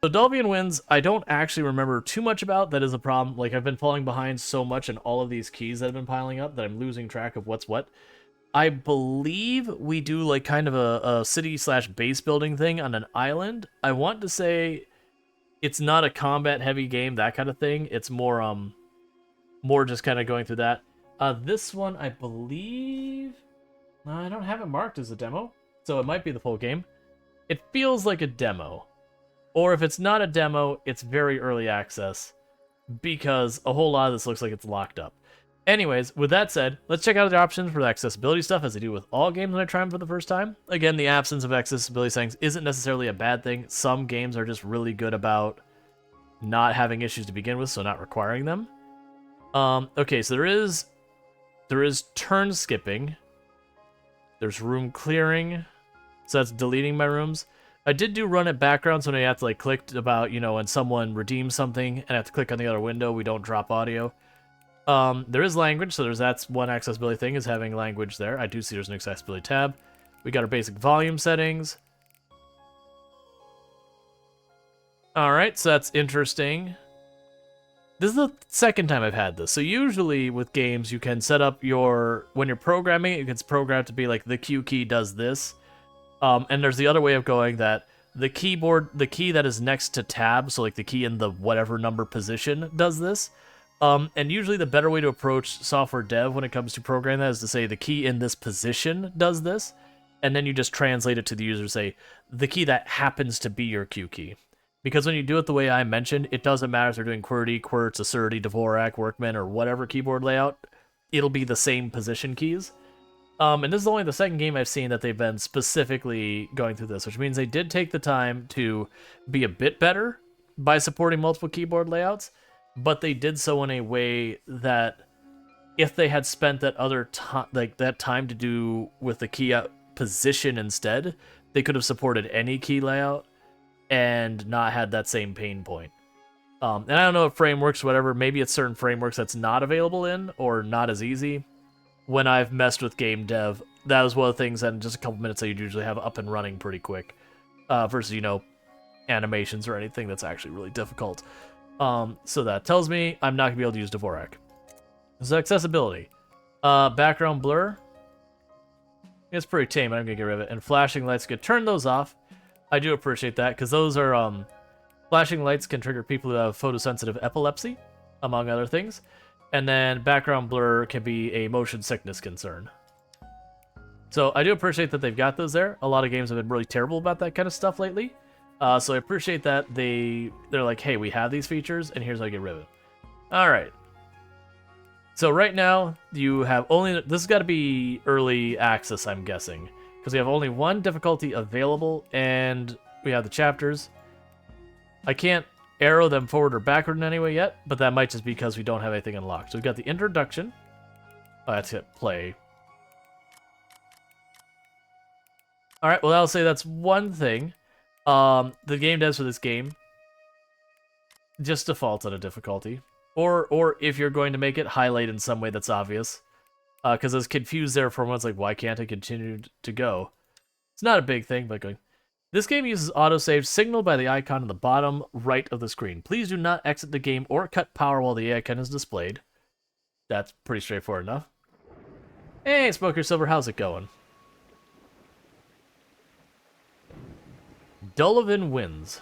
So Diluvian Winds, I don't actually remember too much about. That is a problem. Like, I've been falling behind so much in all of these keys that have been piling up that I'm losing track of what's what. I believe we do like kind of a city slash base building thing on an island. I want to say it's not a combat heavy game, that kind of thing. It's more just kind of going through that. This one, I believe, I don't have it marked as a demo, so it might be the full game. It feels like a demo, or if it's not a demo, it's very early access because a whole lot of this looks like it's locked up. Anyways, with that said, let's check out the options for the accessibility stuff as I do with all games when I try them for the first time. Again, the absence of accessibility settings isn't necessarily a bad thing. Some games are just really good about not having issues to begin with, so not requiring them. Okay, so there is turn skipping. There's room clearing. So that's deleting my rooms. I did do run at background, so when I have to like click about, you know, when someone redeems something and I have to click on the other window, we don't drop audio. There is language, so that's one accessibility thing, is having language there. I do see there's an accessibility tab. We got our basic volume settings. Alright, so that's interesting. This is the second time I've had this. So usually with games, you can set up when you're programming it, it's programmed to be like the Q key does this. And there's the other way of going that the key that is next to tab, so like the key in the whatever number position does this. And usually the better way to approach software dev when it comes to programming that is to say the key in this position does this, and then you just translate it to the user to say the key that happens to be your Q key. Because when you do it the way I mentioned, it doesn't matter if they're doing QWERTY, QWERTZ, ASCII, Dvorak, Workman, or whatever keyboard layout, it'll be the same position keys. And this is only the second game I've seen that they've been specifically going through this, which means they did take the time to be a bit better by supporting multiple keyboard layouts, but they did so in a way that if they had spent that time to do with the key position instead, they could have supported any key layout and not had that same pain point. And I don't know if frameworks, whatever, maybe it's certain frameworks that's not available in or not as easy. When I've messed with game dev, that was one of the things that in just a couple minutes that you'd usually have up and running pretty quick. Versus, you know, animations or anything that's actually really difficult. So that tells me I'm not going to be able to use Dvorak. So accessibility. Background blur. It's pretty tame, I'm going to get rid of it. And flashing lights, could turn those off. I do appreciate that, because those are, flashing lights can trigger people who have photosensitive epilepsy, among other things. And then background blur can be a motion sickness concern. So I do appreciate that they've got those there. A lot of games have been really terrible about that kind of stuff lately. So I appreciate that they're like, hey, we have these features, and here's how you get rid of it. Alright. So right now, you have only... This has got to be early access, I'm guessing. Because we have only one difficulty available, and we have the chapters. I can't arrow them forward or backward in any way yet, but that might just be because we don't have anything unlocked. So we've got the introduction. Oh, that's hit play. Alright, well, I'll say that's one thing. The game devs for this game just default on a difficulty. Or if you're going to make it, highlight in some way that's obvious. Because I was confused there for a moment. It's like, why can't I continue to go? It's not a big thing, but going. This game uses autosave signaled by the icon on the bottom right of the screen. Please do not exit the game or cut power while the icon is displayed. That's pretty straightforward enough. Hey, Smoker Silver, how's it going? Diluvian Winds.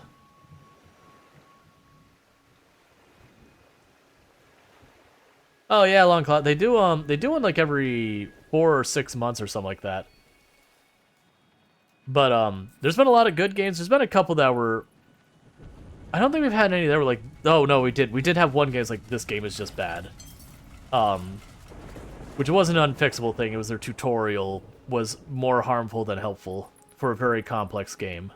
Oh yeah, Long Cloud. They do one like every 4 or 6 months or something like that. But there's been a lot of good games. There's been a couple that were... I don't think we've had any that were like... Oh no, we did. We did have one game that's like, this game is just bad. Which wasn't an unfixable thing. It was their tutorial was more harmful than helpful for a very complex game.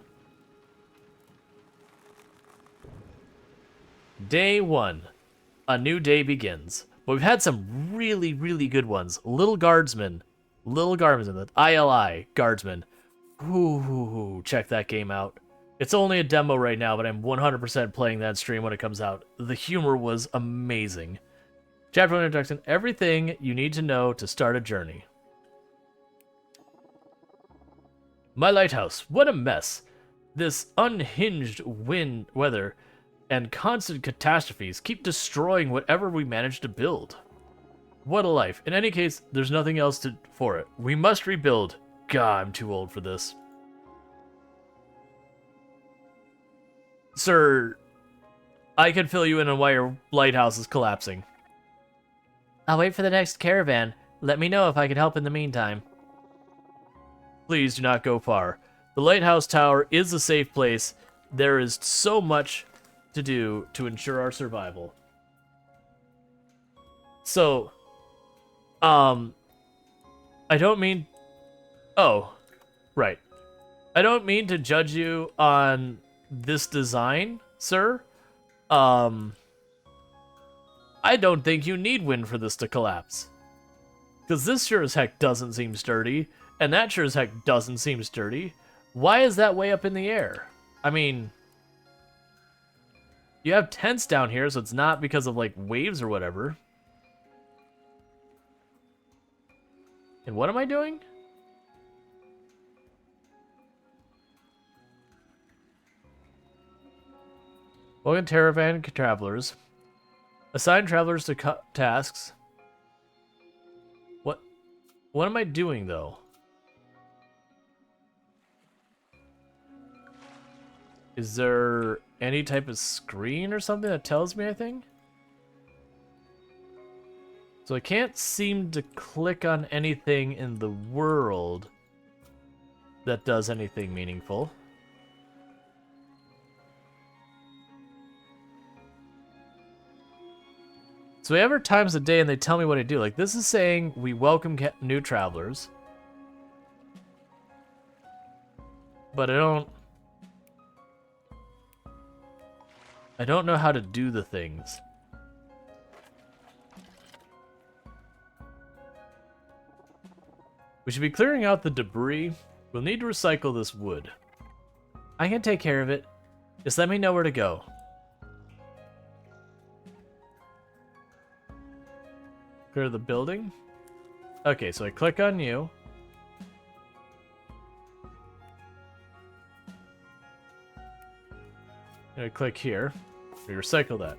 Day 1. A new day begins. But we've had some really, really good ones. Little Guardsman, the ILI Guardsman. Ooh, check that game out. It's only a demo right now, but I'm 100% playing that stream when it comes out. The humor was amazing. Chapter 1 introduction, everything you need to know to start a journey. My lighthouse, what a mess. This unhinged weather and constant catastrophes keep destroying whatever we manage to build. What a life. In any case, there's nothing else for it. We must rebuild. God, I'm too old for this. Sir, I can fill you in on why your lighthouse is collapsing. I'll wait for the next caravan. Let me know if I can help in the meantime. Please do not go far. The lighthouse tower is a safe place. There is so much to do to ensure our survival. So, I don't mean... Oh, right. I don't mean to judge you on this design, sir. I don't think you need wind for this to collapse. Because this sure as heck doesn't seem sturdy, and that sure as heck doesn't seem sturdy. Why is that way up in the air? I mean, you have tents down here, so it's not because of, like, waves or whatever. And what am I doing? Welcome, caravan travelers. Assign travelers to tasks. What am I doing, though? Is there any type of screen or something that tells me anything? So I can't seem to click on anything in the world that does anything meaningful. So we have our times of day and they tell me what I do. Like, this is saying we welcome new travelers. But I don't know how to do the things. We should be clearing out the debris. We'll need to recycle this wood. I can take care of it. Just let me know where to go. Clear the building. Okay, so I click on you. And I click here. We recycle that.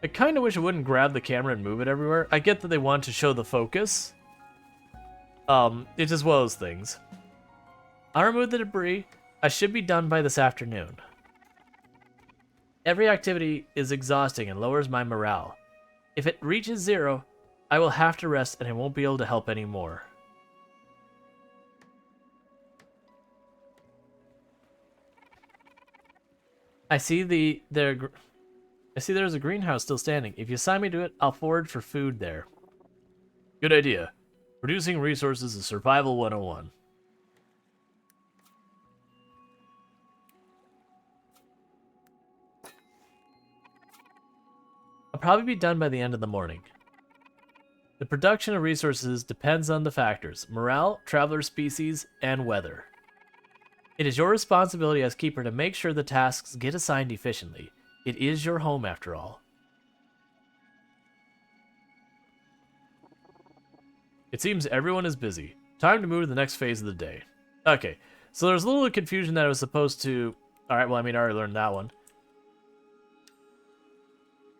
I kind of wish it wouldn't grab the camera and move it everywhere. I get that they want to show the focus. It's as well as things. I'll remove the debris. I should be done by this afternoon. Every activity is exhausting and lowers my morale. If it reaches 0, I will have to rest and I won't be able to help anymore. I see there's a greenhouse still standing. If you assign me to it, I'll forage for food there. Good idea. Producing resources is survival 101. I'll probably be done by the end of the morning. The production of resources depends on the factors: morale, traveler species, and weather. It is your responsibility as keeper to make sure the tasks get assigned efficiently. It is your home after all. It seems everyone is busy. Time to move to the next phase of the day. Okay, so there's a little confusion that I was supposed to... Alright, well, I mean, I already learned that one.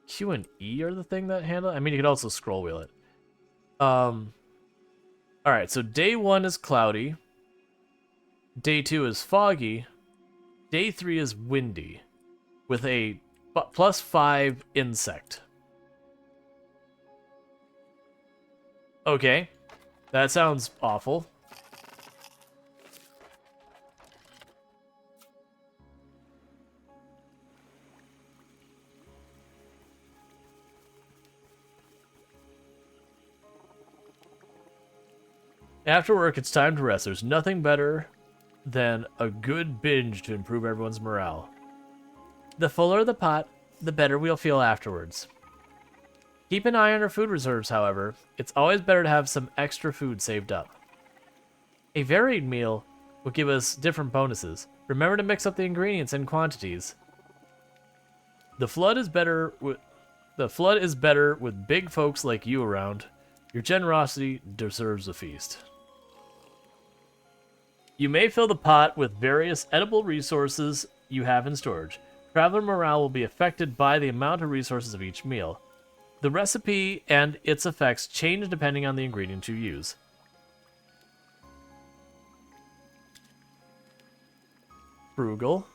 Q and E are the thing that handle it? I mean, you could also scroll wheel it. Alright, so day 1 is cloudy. Day 2 is foggy. Day 3 is windy. With a +5 insect. Okay. That sounds awful. After work, it's time to rest. There's nothing better than a good binge to improve everyone's morale. The fuller the pot, the better we'll feel afterwards. Keep an eye on our food reserves, however. It's always better to have some extra food saved up. A varied meal will give us different bonuses. Remember to mix up the ingredients and quantities. The flood is better with big folks like you around. Your generosity deserves a feast. You may fill the pot with various edible resources you have in storage. Traveler morale will be affected by the amount of resources of each meal. The recipe and its effects change depending on the ingredient you use. Frugal.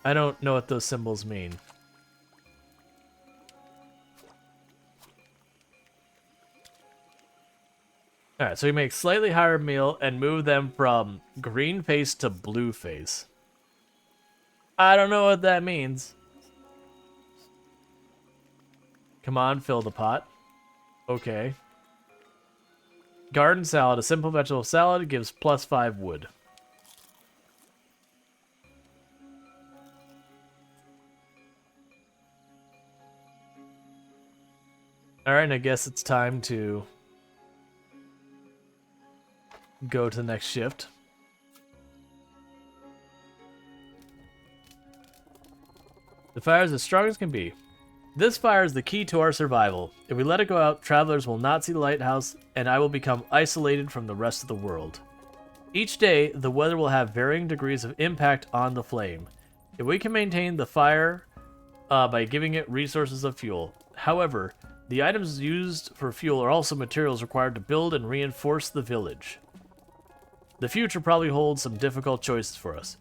I don't know what those symbols mean. Alright, so we make slightly higher meal and move them from green face to blue face. I don't know what that means. Come on, fill the pot. Okay. Garden salad. A simple vegetable salad gives +5 wood. Alright, I guess it's time to go to the next shift. The fire is as strong as can be. This fire is the key to our survival. If we let it go out, travelers will not see the lighthouse, and I will become isolated from the rest of the world. Each day, the weather will have varying degrees of impact on the flame. If we can maintain the fire by giving it resources of fuel. However, the items used for fuel are also materials required to build and reinforce the village. The future probably holds some difficult choices for us.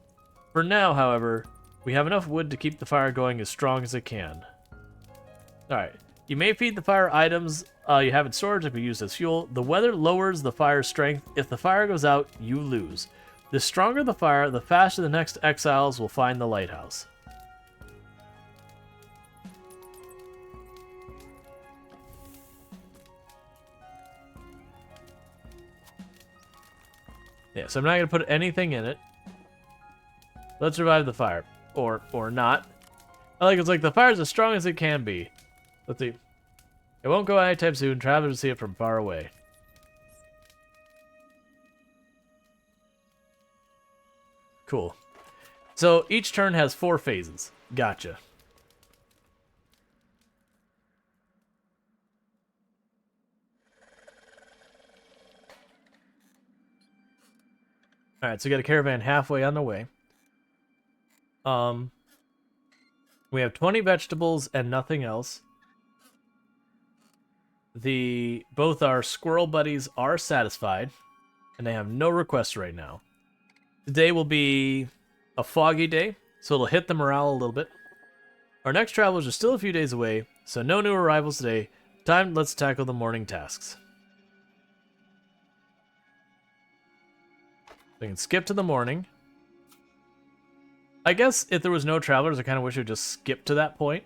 For now, however, we have enough wood to keep the fire going as strong as it can. Alright, you may feed the fire items you have in storage if you use as fuel. The weather lowers the fire's strength. If the fire goes out, you lose. The stronger the fire, the faster the next exiles will find the lighthouse. Yeah, so I'm not going to put anything in it. Let's revive the fire. Or not. It's like the fire's as strong as it can be. Let's see. It won't go out anytime soon. Travelers will see it from far away. Cool. So each turn has 4 phases. Gotcha. Alright, so we got a caravan halfway on the way. We have 20 vegetables and nothing else. Both our squirrel buddies are satisfied, and they have no requests right now. Today will be a foggy day, so it'll hit the morale a little bit. Our next travelers are still a few days away, so no new arrivals today. Let's tackle the morning tasks. We can skip to the morning. I guess if there was no travelers, I kind of wish it would just skip to that point.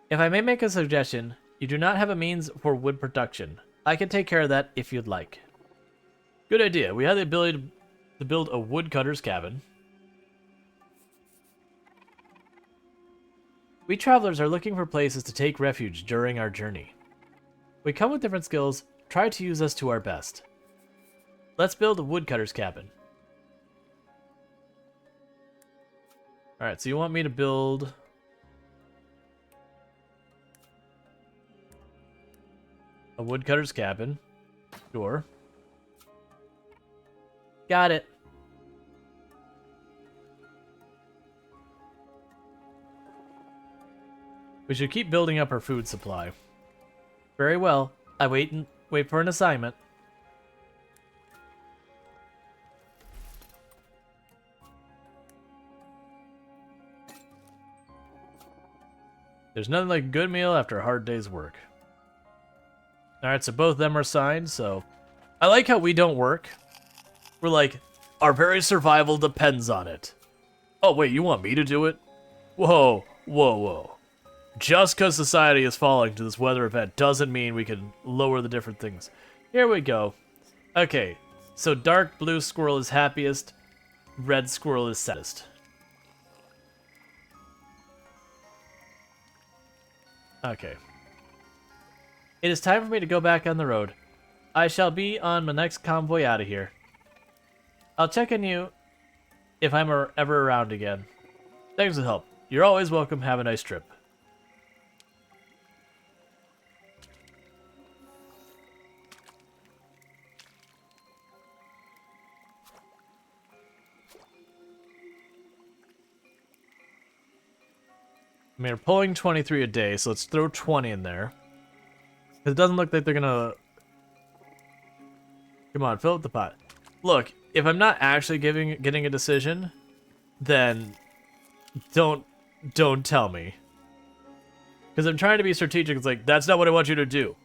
If I may make a suggestion, you do not have a means for wood production. I can take care of that if you'd like. Good idea. We have the ability to build a woodcutter's cabin. We travelers are looking for places to take refuge during our journey. We come with different skills. Try to use us to our best. Let's build a woodcutter's cabin. Alright, so you want me to build a woodcutter's cabin. Sure. Got it. We should keep building up our food supply. Very well. I wait for an assignment. There's nothing like a good meal after a hard day's work. Alright, so both of them are signed, so... I like how we don't work. We're like, our very survival depends on it. Oh, wait, you want me to do it? Whoa, whoa, whoa. Just because society is falling to this weather event doesn't mean we can lower the different things. Here we go. Okay, so dark blue squirrel is happiest, red squirrel is saddest. Okay. It is time for me to go back on the road. I shall be on my next convoy out of here. I'll check on you if I'm ever around again. Thanks for the help. You're always welcome. Have a nice trip. I mean, we're pulling 23 a day, so let's throw 20 in there. It doesn't look like they're gonna... Come on, fill up the pot. Look, if I'm not actually getting a decision, then don't tell me. Because I'm trying to be strategic. It's like, that's not what I want you to do.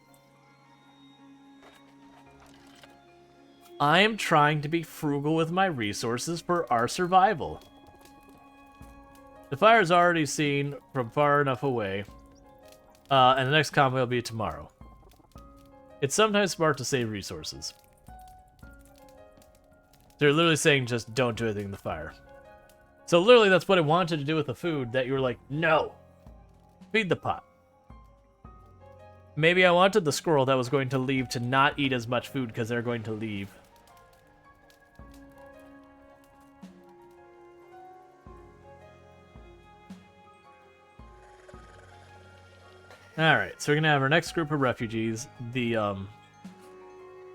I am trying to be frugal with my resources for our survival. The fire is already seen from far enough away, and the next combat will be tomorrow. It's sometimes smart to save resources. They're literally saying just don't do anything in the fire. So literally that's what I wanted to do with the food that you were like, no! Feed the pot. Maybe I wanted the squirrel that was going to leave to not eat as much food because they're going to leave. Alright, so we're going to have our next group of refugees. I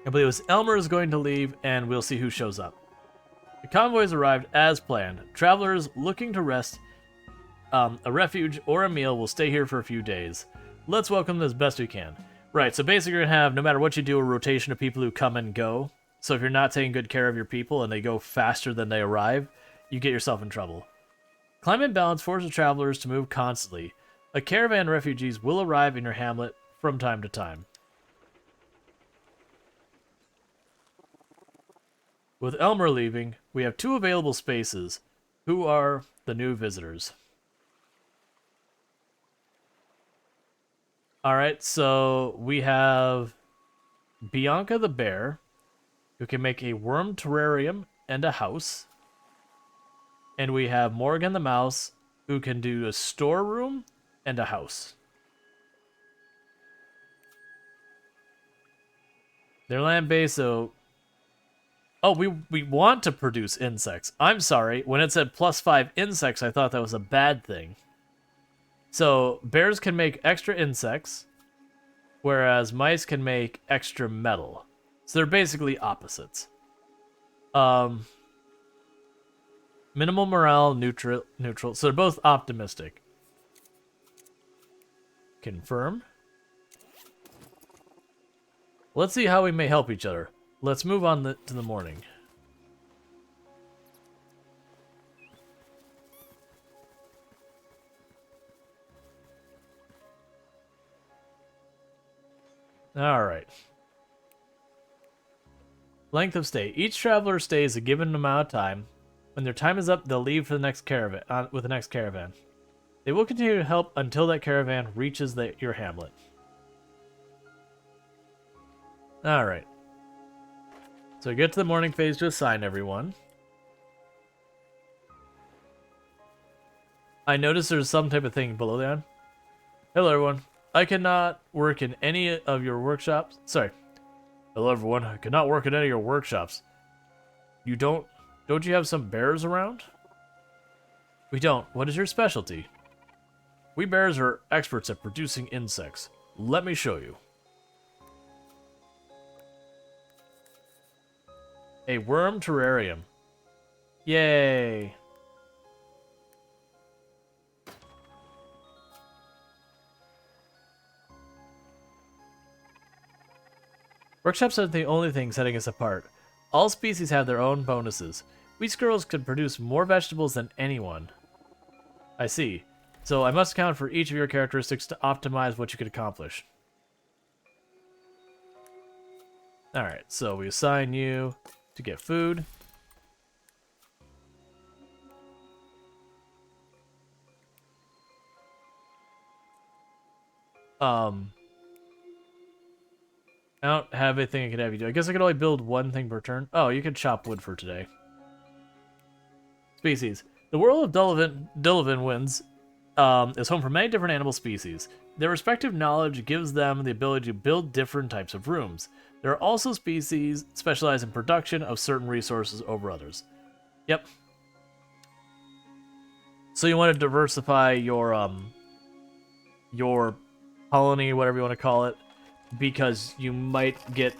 believe it was Elmer is going to leave, and we'll see who shows up. The convoys arrived as planned. Travelers looking to rest, a refuge, or a meal will stay here for a few days. Let's welcome them as best we can. Right, so basically you're going to have, no matter what you do, a rotation of people who come and go. So if you're not taking good care of your people and they go faster than they arrive, you get yourself in trouble. Climate balance forces travelers to move constantly. A caravan of refugees will arrive in your hamlet from time to time. With Elmer leaving, we have 2 available spaces. Who are the new visitors? Alright, so we have Bianca the bear, who can make a worm terrarium and a house. And we have Morgan the mouse, who can do a storeroom and a house. Their land base, so... Oh, we want to produce insects. I'm sorry. When it said +5 insects, I thought that was a bad thing. So, bears can make extra insects, whereas mice can make extra metal. So they're basically opposites. Minimal morale, neutral. So they're both optimistic. Confirm. Let's see how we may help each other. Let's move on to the morning. Alright. Length of stay. Each traveler stays a given amount of time. When their time is up, they'll leave for the next caravan. With the next caravan. They will continue to help until that caravan reaches your hamlet. Alright. So we get to the morning phase to assign everyone. I noticed there's some type of thing below that. Hello everyone. I cannot work in any of your workshops. Sorry. Hello everyone. I cannot work in any of your workshops. You don't you have some bears around? We don't. What is your specialty? We bears are experts at producing insects. Let me show you. A worm terrarium. Yay. Workshops aren't the only thing setting us apart. All species have their own bonuses. We squirrels could produce more vegetables than anyone. I see. So I must account for each of your characteristics to optimize what you could accomplish. Alright, so we assign you to get food. I don't have anything I could have you do. I guess I could only build one thing per turn. Oh, you could chop wood for today. Species. The world of Diluvian Winds is home for many different animal species. Their respective knowledge gives them the ability to build different types of rooms. There are also species specialized in production of certain resources over others. Yep. So you want to diversify your colony, whatever you want to call it, because you might get,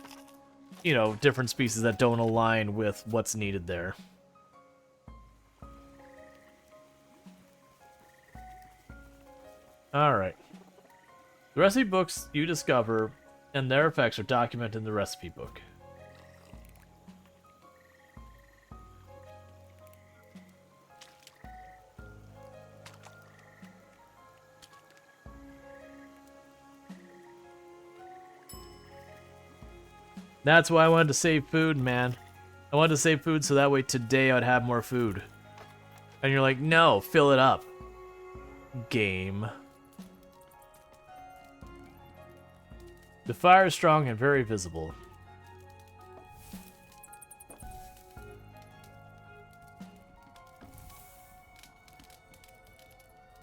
you know, different species that don't align with what's needed there. Alright. The recipe books you discover and their effects are documented in the recipe book. That's why I wanted to save food, man. I wanted to save food so that way today I'd have more food. And you're like, no, fill it up. Game. The fire is strong and very visible.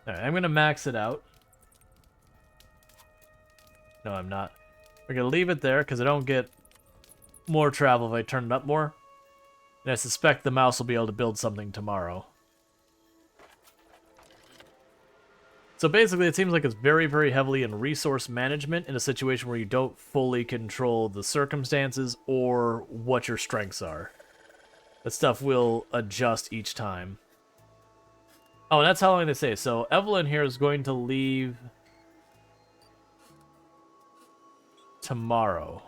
Alright, I'm gonna max it out. No, I'm not. We're gonna leave it there because I don't get more travel if I turn it up more. And I suspect the mouse will be able to build something tomorrow. So basically, it seems like it's very, very heavily in resource management in a situation where you don't fully control the circumstances or what your strengths are. That stuff will adjust each time. Oh, and that's how long they say. So Evelyn here is going to leave tomorrow.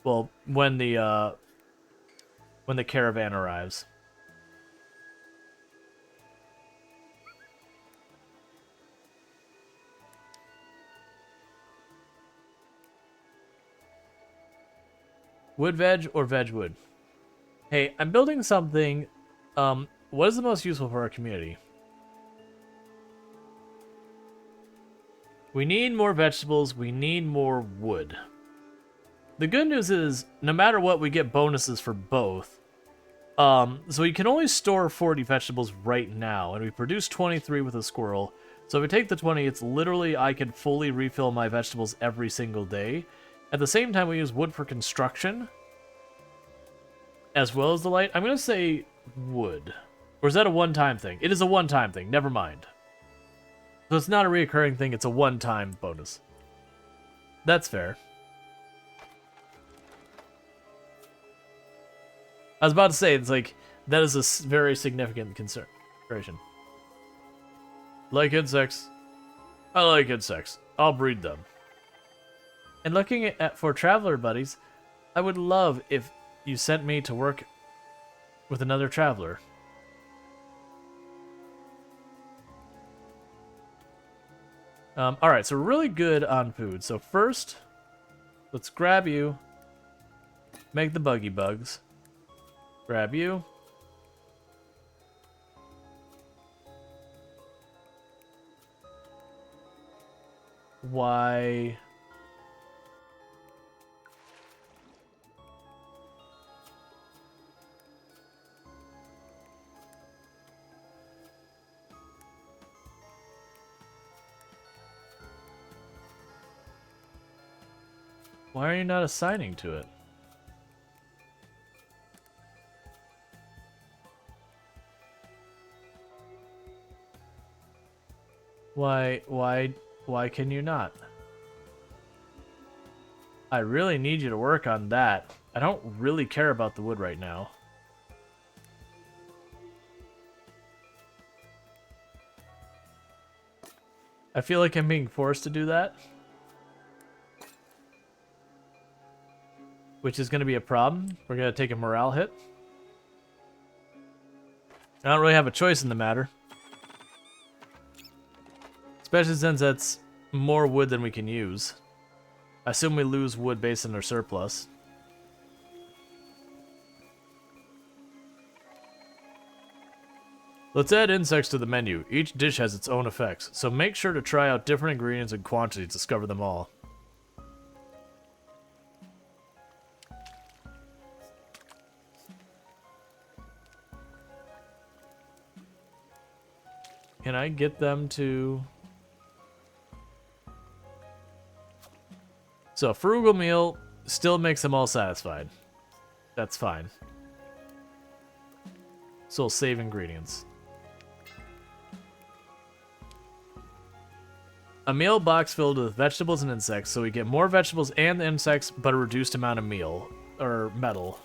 Well, when the caravan arrives. Wood veg or veg wood? Hey, I'm building something. What is the most useful for our community? We need more vegetables. We need more wood. The good news is, no matter what, we get bonuses for both. So we can only store 40 vegetables right now, and we produce 23 with a squirrel. So if we take the 20, it's literally I can fully refill my vegetables every single day. At the same time, we use wood for construction, as well as the light. I'm going to say wood. Or is that a one-time thing? It is a one-time thing. Never mind. So it's not a reoccurring thing. It's a one-time bonus. That's fair. I was about to say, it's like, that is a very significant consideration. Like insects. I like insects. I'll breed them. And looking at for traveler buddies, I would love if you sent me to work with another traveler. Alright, so we're really good on food. So first, let's grab you. Make the buggy bugs. Grab you. Why? Why are you not assigning to it? Why can you not? I really need you to work on that. I don't really care about the wood right now. I feel like I'm being forced to do that. Which is going to be a problem. We're going to take a morale hit. I don't really have a choice in the matter. Especially since that's more wood than we can use. I assume we lose wood based on our surplus. Let's add insects to the menu. Each dish has its own effects, so make sure to try out different ingredients and quantities to discover them all. Can I get them to... So a frugal meal still makes them all satisfied. That's fine. So we'll save ingredients. A meal box filled with vegetables and insects, so we get more vegetables and insects, but a reduced amount of meal, or metal.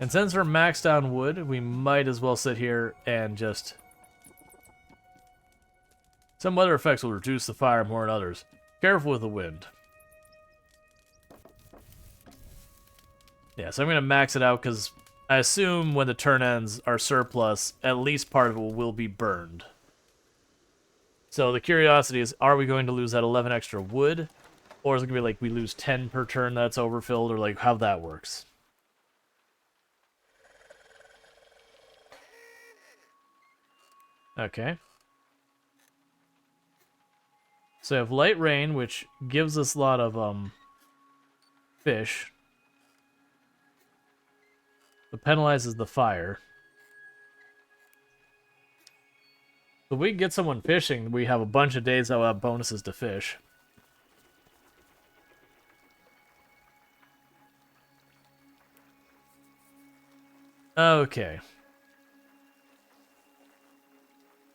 And since we're maxed on wood, we might as well sit here and just... Some weather effects will reduce the fire more than others. Careful with the wind. Yeah, so I'm going to max it out because I assume when the turn ends, our surplus, at least part of it will be burned. So the curiosity is, are we going to lose that 11 extra wood? Or is it going to be like we lose 10 per turn that's overfilled, or like how that works? Okay. So we have light rain, which gives us a lot of fish. It penalizes the fire. If we get someone fishing, we have a bunch of days that will have bonuses to fish. Okay.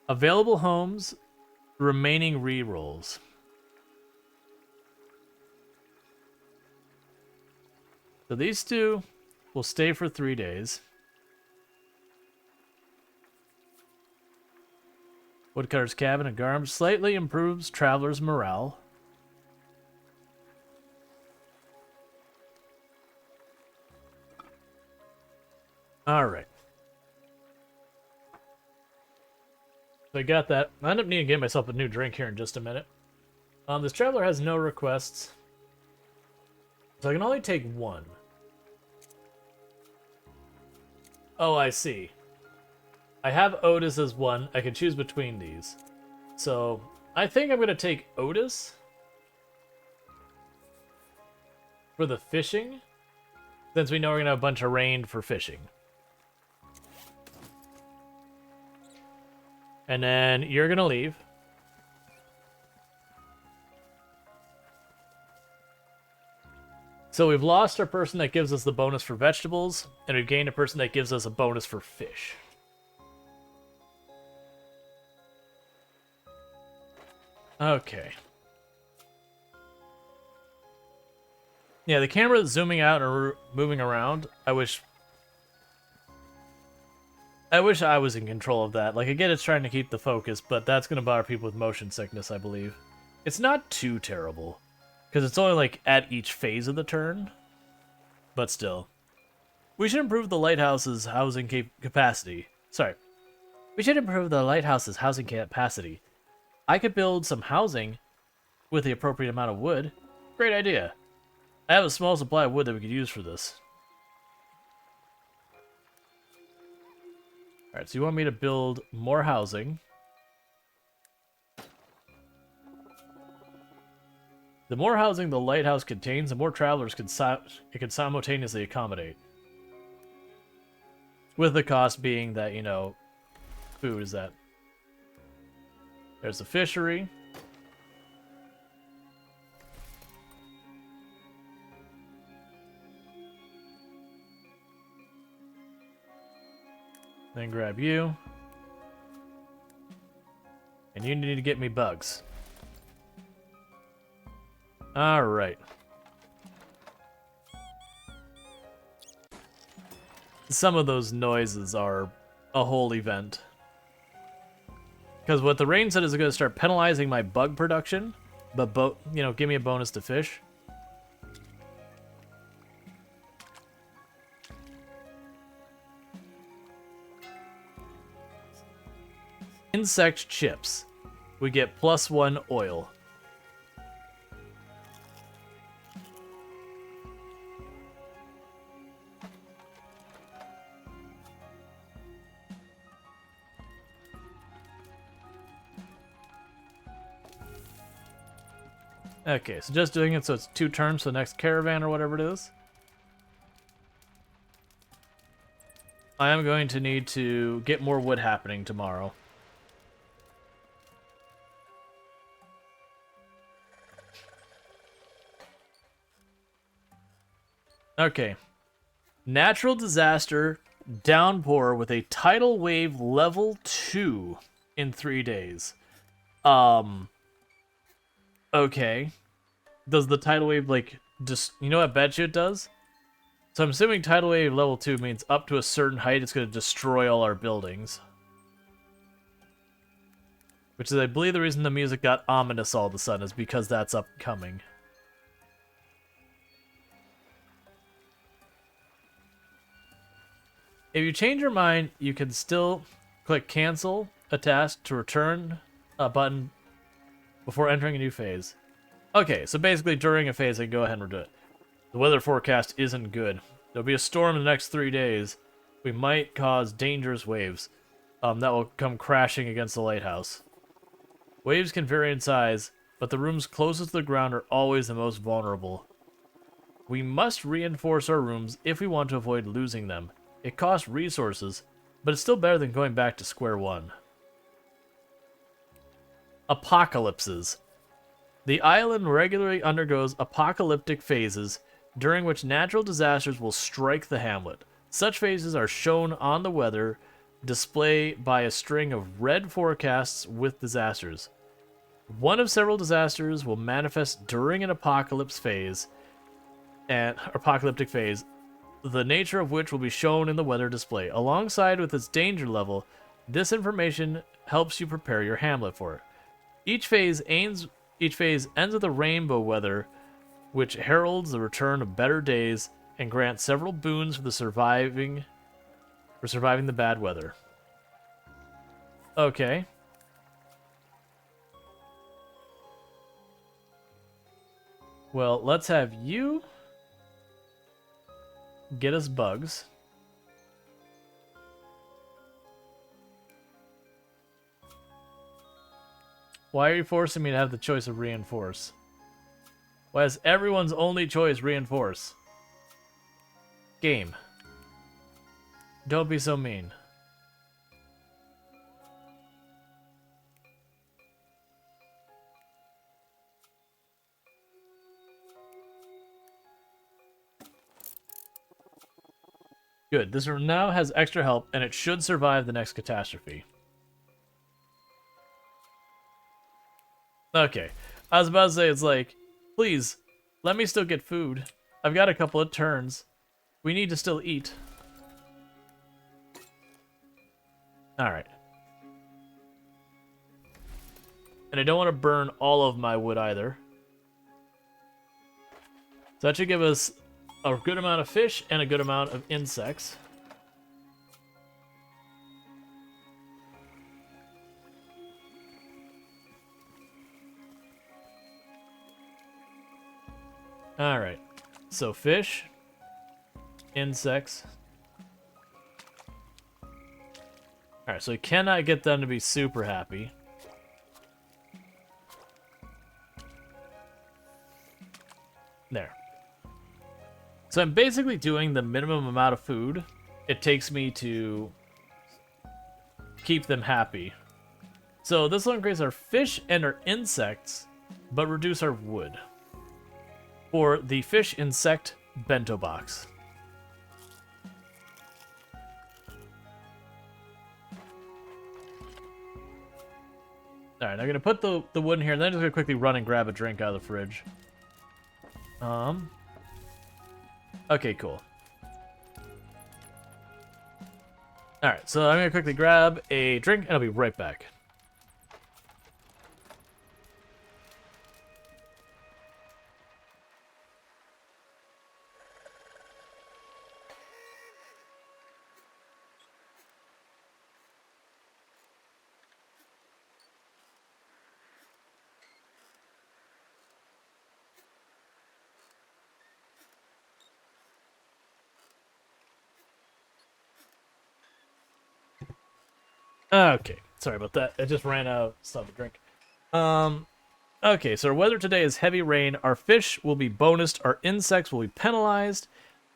Available homes, remaining rerolls. So these two will stay for 3 days. Woodcutter's cabin and Garm slightly improves travelers' morale. Alright. So I got that. I end up needing to get myself a new drink here in just a minute. This traveler has no requests. So I can only take one. Oh, I see. I have Otis as one. I can choose between these. So I think I'm going to take Otis for the fishing, since we know we're going to have a bunch of rain for fishing. And then you're going to leave. So we've lost our person that gives us the bonus for vegetables, and we've gained a person that gives us a bonus for fish. Okay. Yeah, the camera is zooming out and moving around. I wish I was in control of that. Like, again, it's trying to keep the focus, but that's going to bother people with motion sickness, I believe. It's not too terrible, because it's only, like, at each phase of the turn. But still. We should improve the lighthouse's housing capacity. Sorry. We should improve the lighthouse's housing capacity. I could build some housing with the appropriate amount of wood. Great idea. I have a small supply of wood that we could use for this. Alright, so you want me to build more housing. The more housing the lighthouse contains, the more travelers it can simultaneously accommodate. With the cost being that, you know, food is that. There's the fishery. Then grab you. And you need to get me bugs. Alright. Some of those noises are a whole event. Because what the rain said is going to start penalizing my bug production, but you know, give me a bonus to fish. Insect chips. We get +1 oil. Okay, so just doing it so it's 2 turns for the next caravan or whatever it is. I am going to need to get more wood happening tomorrow. Okay. Natural disaster, downpour with a tidal wave level 2 in 3 days. Okay. Does the tidal wave, like, just... You know what I bet you it does? So I'm assuming tidal wave level 2 means up to a certain height it's going to destroy all our buildings. Which is, I believe, the reason the music got ominous all of a sudden is because that's upcoming. If you change your mind, you can still click cancel a task to return a button before entering a new phase. Okay, so basically during a phase I can go ahead and redo it. The weather forecast isn't good. There'll be a storm in the next 3 days. We might cause dangerous waves that will come crashing against the lighthouse. Waves can vary in size, but the rooms closest to the ground are always the most vulnerable. We must reinforce our rooms if we want to avoid losing them. It costs resources, but it's still better than going back to square one. Apocalypses. The island regularly undergoes apocalyptic phases, during which natural disasters will strike the hamlet. Such phases are shown on the weather display by a string of red forecasts with disasters. One of several disasters will manifest during an apocalyptic phase, the nature of which will be shown in the weather display. Alongside with its danger level, this information helps you prepare your hamlet for it. Each phase ends with a rainbow weather, which heralds the return of better days and grants several boons for surviving the bad weather. Okay. Well, let's have you get us bugs. Why are you forcing me to have the choice of reinforce? Why is everyone's only choice reinforce? Game. Don't be so mean. Good. This room now has extra help, and it should survive the next catastrophe. Okay. I was about to say, it's like, please, let me still get food. I've got a couple of turns. We need to still eat. Alright. And I don't want to burn all of my wood either. So that should give us a good amount of fish and a good amount of insects. Alright. So fish, insects. Alright, so we cannot get them to be super happy. There. So I'm basically doing the minimum amount of food it takes me to keep them happy. So this will increase our fish and our insects, but reduce our wood. For the fish insect bento box. Alright, I'm gonna put the wood in here, and then I'm just gonna quickly run and grab a drink out of the fridge. Okay, cool. Alright, so I'm gonna quickly grab a drink, and I'll be right back. Okay, sorry about that. I just ran out of stuff to drink. Okay, so our weather today is heavy rain. Our fish will be bonused, our insects will be penalized,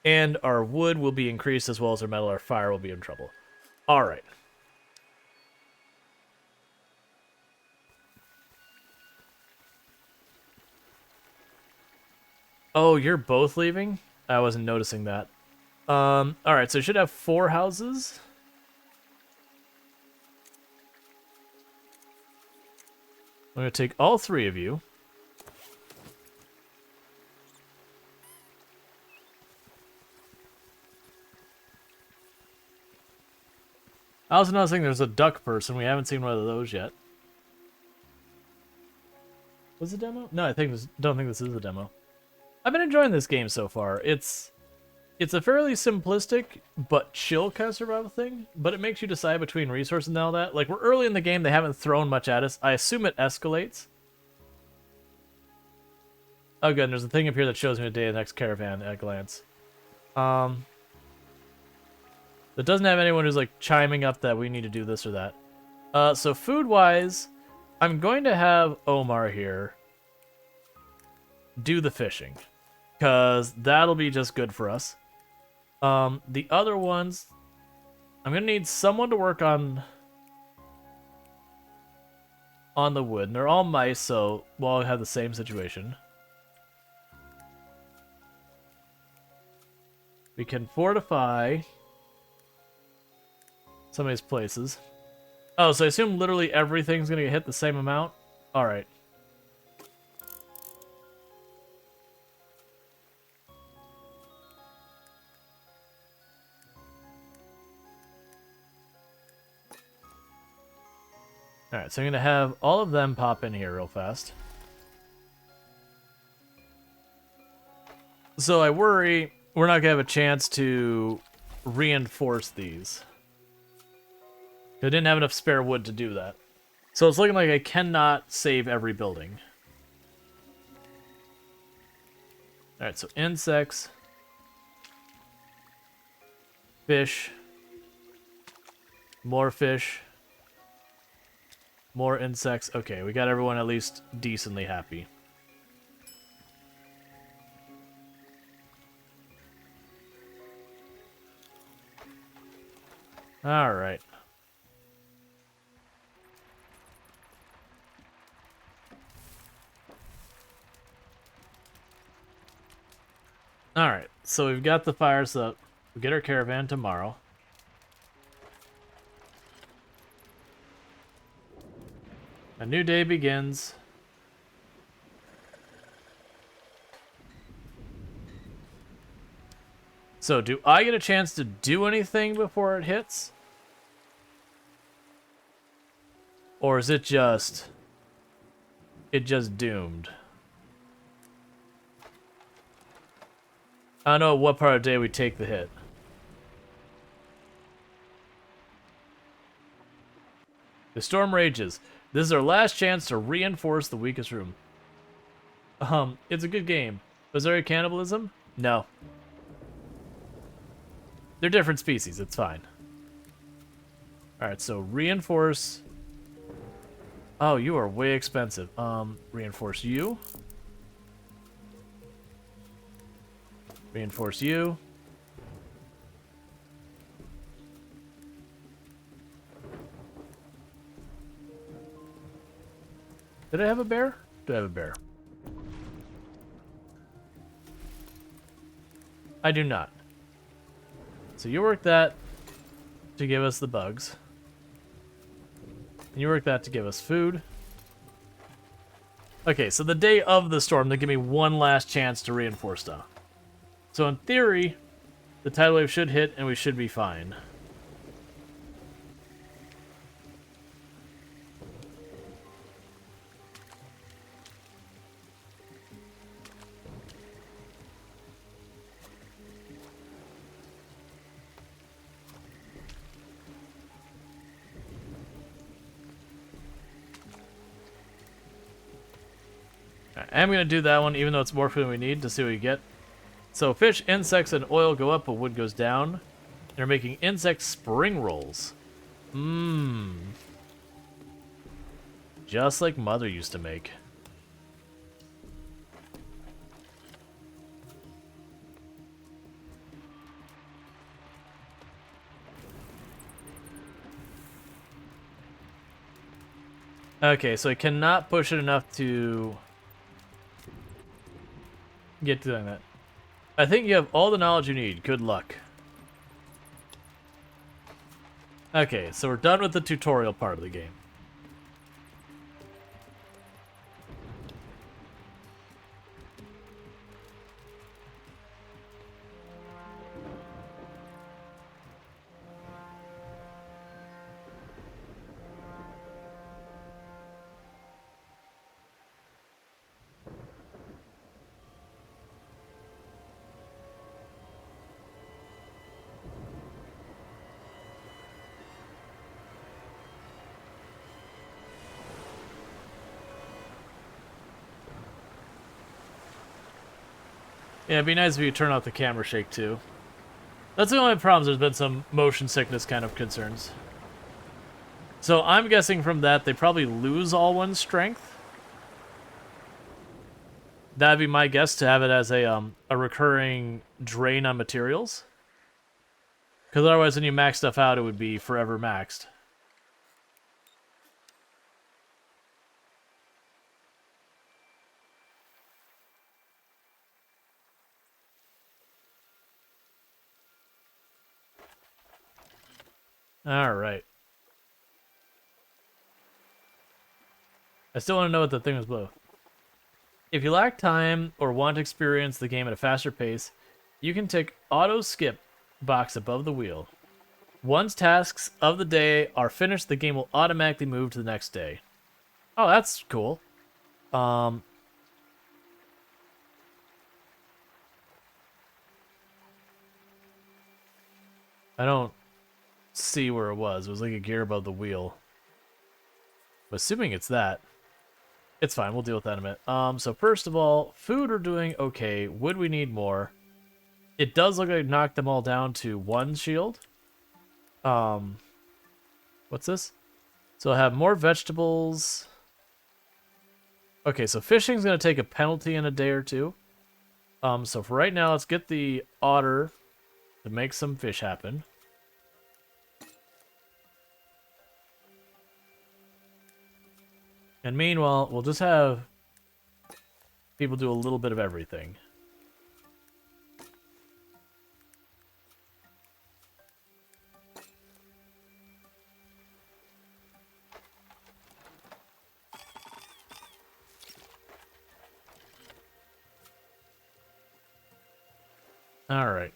and our wood will be increased as well as our metal. Our fire will be in trouble. Alright. Oh, you're both leaving? I wasn't noticing that. Alright, so I should have 4 houses. I'm going to take all 3 of you. I also noticing there's a duck person. We haven't seen one of those yet. Was it a demo? No, don't think this is a demo. I've been enjoying this game so far. It's a fairly simplistic but chill kind of survival thing, but it makes you decide between resources and all that. Like, we're early in the game, they haven't thrown much at us. I assume it escalates. Oh, good, and there's a thing up here that shows me the day of the next caravan at a glance. That doesn't have anyone who's, like, chiming up that we need to do this or that. So food-wise, I'm going to have Omar here do the fishing, because that'll be just good for us. The other ones, I'm gonna need someone to work on the wood, and they're all mice, so we'll all have the same situation. We can fortify some of these places. Oh, so I assume literally everything's gonna get hit the same amount? Alright. Alright, so I'm gonna have all of them pop in here real fast. So I worry we're not gonna have a chance to reinforce these. I didn't have enough spare wood to do that. So it's looking like I cannot save every building. Alright, so insects. Fish. More fish. More insects. Okay, we got everyone at least decently happy. Alright. Alright, so we've got the fires up. We'll get our caravan tomorrow. A new day begins. So, do I get a chance to do anything before it hits? Or is it just doomed? I don't know what part of the day we take the hit. The storm rages. This is our last chance to reinforce the weakest room. It's a good game. Was there a cannibalism? No. They're different species, it's fine. Alright, so reinforce. Oh, you are way expensive. Reinforce you. Reinforce you. Did I have a bear? Do I have a bear? I do not. So you work that to give us the bugs. And you work that to give us food. Okay, so the day of the storm, they give me one last chance to reinforce stuff. So in theory, the tidal wave should hit and we should be fine. I'm going to do that one, even though it's more food than we need, to see what we get. So fish, insects, and oil go up, but wood goes down. They're making insect spring rolls. Mmm. Just like Mother used to make. Okay, so I cannot push it enough to get doing that. I think you have all the knowledge you need. Good luck. Okay, so we're done with the tutorial part of the game. Yeah, it'd be nice if you turn off the camera shake too. That's the only problem. There's been some motion sickness kind of concerns. So I'm guessing from that they probably lose all one's strength. That'd be my guess, to have it as a recurring drain on materials. Because otherwise, when you max stuff out, it would be forever maxed. Alright. I still want to know what the thing was below. If you lack time or want to experience the game at a faster pace, you can tick auto skip box above the wheel. Once tasks of the day are finished, the game will automatically move to the next day. Oh, that's cool. I don't see where it was. It was like a gear above the wheel. But assuming it's that. It's fine, we'll deal with that in a minute. So first of all, food are doing okay. Would we need more? It does look like I knocked them all down to 1 shield. What's this? So I have more vegetables. Okay, so fishing's gonna take a penalty in a day or two. So for right now, let's get the otter to make some fish happen. And meanwhile, we'll just have people do a little bit of everything. All right.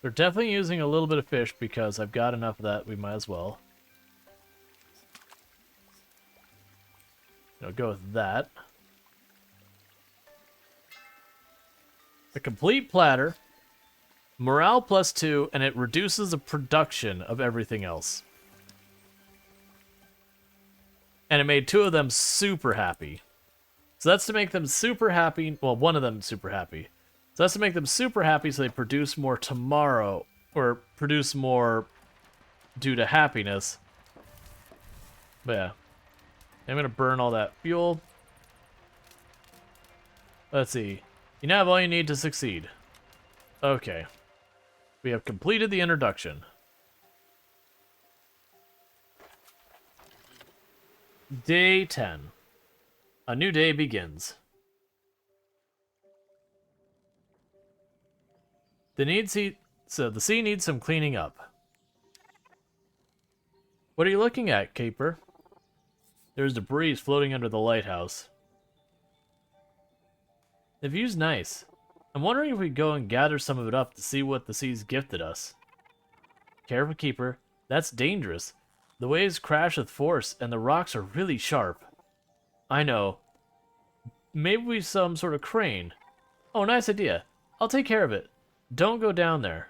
They're definitely using a little bit of fish because I've got enough of that, we might as well. I'll go with that. A complete platter, morale +2, and it reduces the production of everything else. And it made 2 of them super happy. So that's to make them super happy. Well, one of them super happy. So that's to make them super happy so they produce more tomorrow. Or produce more due to happiness. But yeah. I'm going to burn all that fuel. Let's see. You now have all you need to succeed. Okay. We have completed the introduction. Day 10. A new day begins. The sea needs some cleaning up. What are you looking at, Caper? There's debris floating under the lighthouse. The view's nice. I'm wondering if we go and gather some of it up to see what the sea's gifted us. Careful, Keeper. That's dangerous. The waves crash with force, and the rocks are really sharp. I know. Maybe we some sort of crane. Oh, nice idea. I'll take care of it. Don't go down there.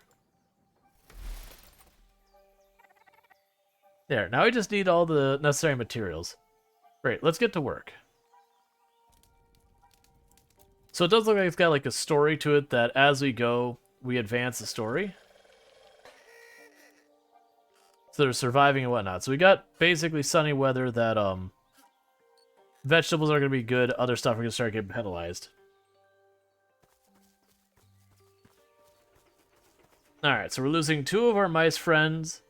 There, now we just need all the necessary materials. Great, let's get to work. So it does look like it's got like a story to it that as we go, we advance the story. So they're surviving and whatnot. So we got basically sunny weather that vegetables are going to be good, other stuff are going to start getting penalized. Alright, so we're losing 2 of our mice friends,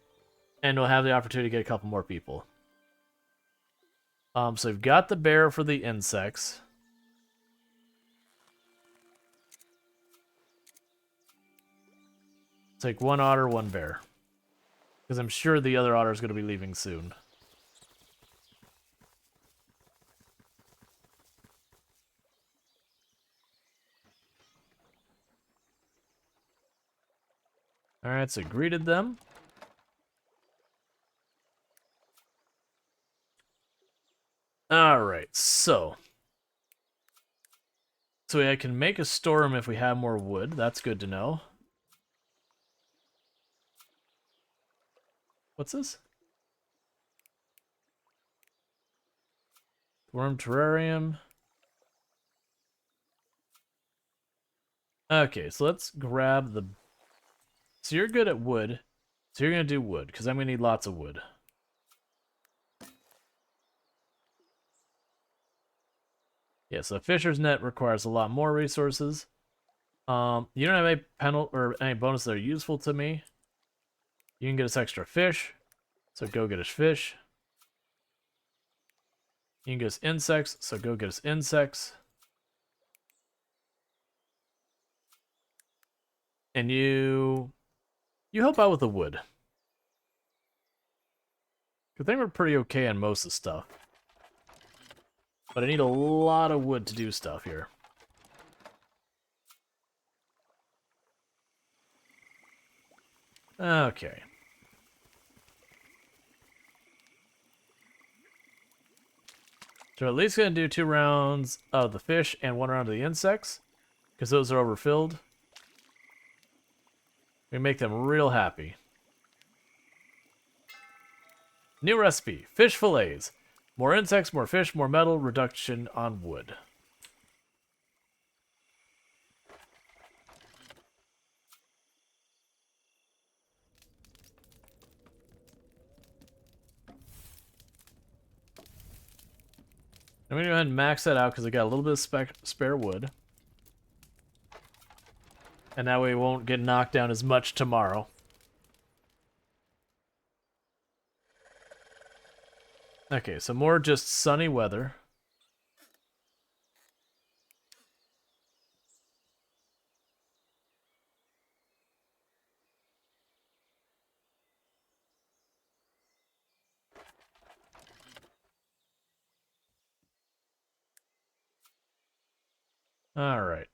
and we'll have the opportunity to get a couple more people. So we've got the bear for the insects. Take 1 otter, 1 bear. Because I'm sure the other otter is going to be leaving soon. Alright, so greeted them. Alright, so I can make a storm if we have more wood. That's good to know. What's this? Worm terrarium. Okay, so let's grab the... So you're good at wood. So you're going to do wood, because I'm going to need lots of wood. Yeah, so Fisher's Net requires a lot more resources. You don't have any penalty or any bonus that are useful to me. You can get us extra fish, so go get us fish. You can get us insects, so go get us insects. And you help out with the wood. I think we're pretty okay on most of the stuff. But I need a lot of wood to do stuff here. Okay. So at least going to do 2 rounds of the fish and 1 round of the insects, because those are overfilled. We make them real happy. New recipe, fish fillets. More insects, more fish, more metal, reduction on wood. I'm going to go ahead and max that out because I got a little bit of spare wood. And that way we won't get knocked down as much tomorrow. Okay, so more just sunny weather. All right.